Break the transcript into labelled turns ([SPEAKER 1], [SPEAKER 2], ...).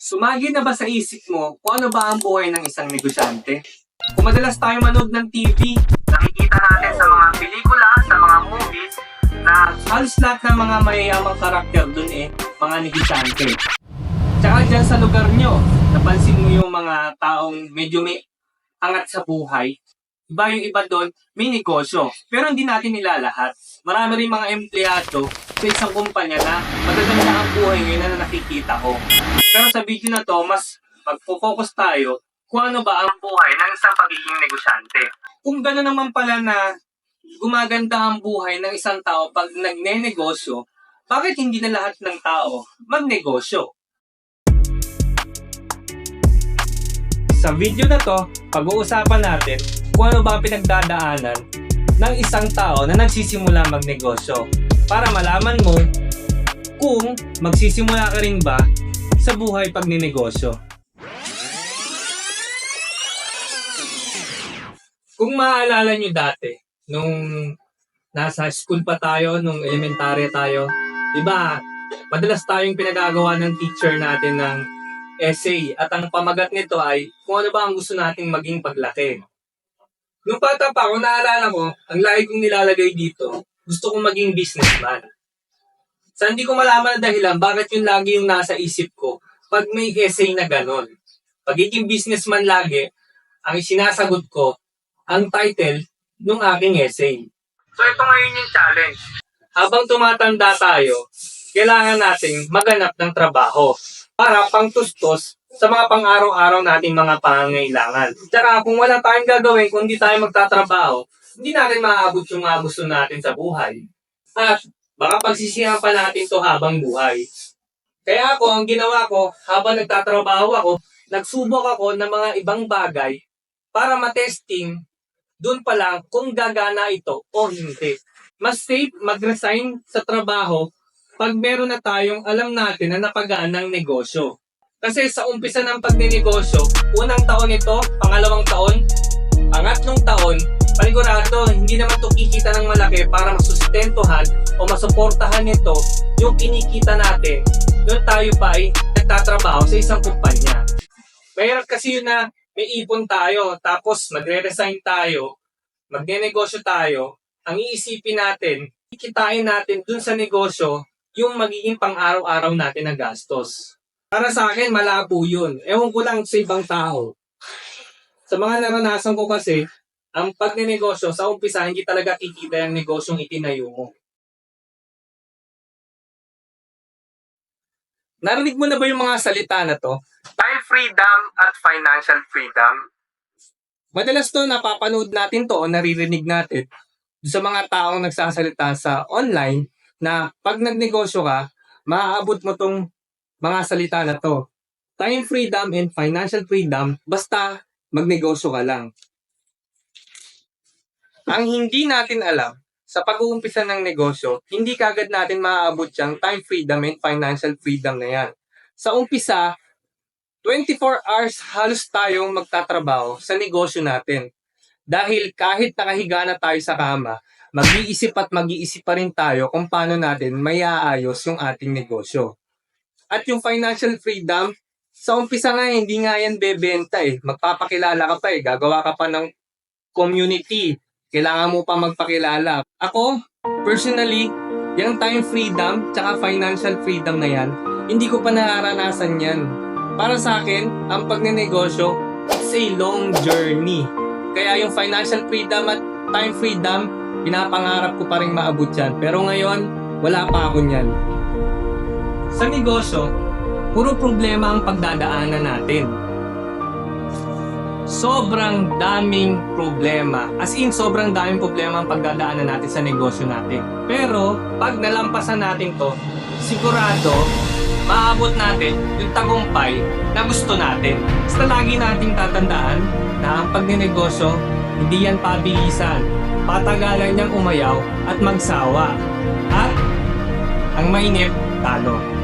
[SPEAKER 1] Sumagi na ba sa isip mo kung ano ba ang buhay ng isang negosyante? Kung madalas tayo manood ng TV, nakikita natin sa mga pelikula, sa mga movies, na halos lahat ng mga mayayamang karakter dun mga negosyante. Tsaka dyan sa lugar nyo, napansin mo yung mga taong medyo may angat sa buhay. Iba yung iba doon, may negosyo. Pero hindi natin nilalahat. Marami rin mga empleyado sa isang kumpanya na magaganda ang buhay ngayon na nakikita ko. Pero sa video na to, mas magpo-focus tayo kung ano ba ang buhay ng isang pagiging negosyante. Kung gano'n naman pala na gumaganda ang buhay ng isang tao pag nagne-negosyo, bakit hindi na lahat ng tao magnegosyo? Sa video na to, pag-uusapan natin kung ano ba pinagdadaanan ng isang tao na nagsisimula magnegosyo para malaman mo kung magsisimula ka rin ba sa buhay pag ninegosyo. Kung maaalala nyo dati, nung nasa school pa tayo, nung elementarya tayo, diba, madalas tayong pinagagawa ng teacher natin ng essay at ang pamagat nito ay kung ano ba ang gusto nating maging paglaki. Nung bata pa ako, naalala ko, ang lagi kong nilalagay dito, gusto kong maging businessman. Sa hindi ko malaman na dahilan, bakit yun lagi yung nasa isip ko pag may essay na ganon. Pagiging businessman lagi, ang sinasagot ko, ang title ng aking essay. So ito ngayon yung challenge. Habang tumatanda tayo, kailangan nating maghanap ng trabaho para pangtustos sa mga pang-araw-araw nating mga pangangailangan. Tsaka kung wala tayong gagawin, kung hindi tayo magtatrabaho, hindi natin maaabot yung mga gusto natin sa buhay. At baka pagsisihan pa natin to habang buhay. Kaya ako, ang ginawa ko, habang nagtatrabaho ako, nagsubok ako ng mga ibang bagay para matesting doon pa lang kung gagana ito o hindi. Mas safe mag-resign sa trabaho pag meron na tayong alam natin na napagaan ng negosyo. Kasi sa umpisa ng pagninegosyo, unang taon ito, pangalawang taon, pangatlong taon, panigurado, hindi naman ito kikita ng malaki para masustentuhan o masuportahan nito yung kinikita natin nung tayo pa ay nagtatrabaho sa isang kumpanya. Mahirap kasi yun na may ipon tayo, tapos magre-resign tayo, magne-negosyo tayo, ang iisipin natin, kikitain natin dun sa negosyo yung magiging pang-araw-araw natin na gastos. Para sa akin, malabo yun. Ewan ko lang sa ibang tao. Sa mga naranasan ko kasi, ang pagnenegosyo, sa umpisa, hindi talaga kikita yung negosyong itinayo mo. Narinig mo na ba yung mga salita na to? Time freedom at financial freedom. Madalas to napapanood natin to o naririnig natin sa mga taong nagsasalita sa online na pag nagnegosyo ka, maaabot mo tong mga salita na to. Time freedom and financial freedom, basta magnegosyo ka lang. Ang hindi natin alam, sa pag-uumpisa ng negosyo, hindi kagad natin maaabot yung time freedom and financial freedom na yan. Sa umpisa, 24 hours halos tayong magtatrabaho sa negosyo natin. Dahil kahit nakahiga na tayo sa kama, mag-iisip at mag-iisip pa rin tayo kung paano natin may aayos yung ating negosyo. At yung financial freedom, sa umpisa nga hindi nga yan bebenta Magpapakilala ka pa gagawa ka pa ng community. Kailangan mo pa magpakilala. Ako, personally, yung time freedom tsaka financial freedom na yan, hindi ko pa nararanasan yan. Para sa akin, ang pagnenegosyo, it's a long journey. Kaya yung financial freedom at time freedom, pinapangarap ko pa rin maabot yan. Pero ngayon, wala pa ako yan. Sa negosyo, puro problema ang pagdadaanan natin. Sobrang daming problema. As in, sobrang daming problema ang pagdadaanan natin sa negosyo natin. Pero, pag nalampasan natin to, sigurado, maabot natin yung tagumpay na gusto natin. Basta lagi nating tatandaan na ang pagninegosyo, hindi yan pabilisan. Patagalan niyang umayaw at magsawa. At ang mainip, talo.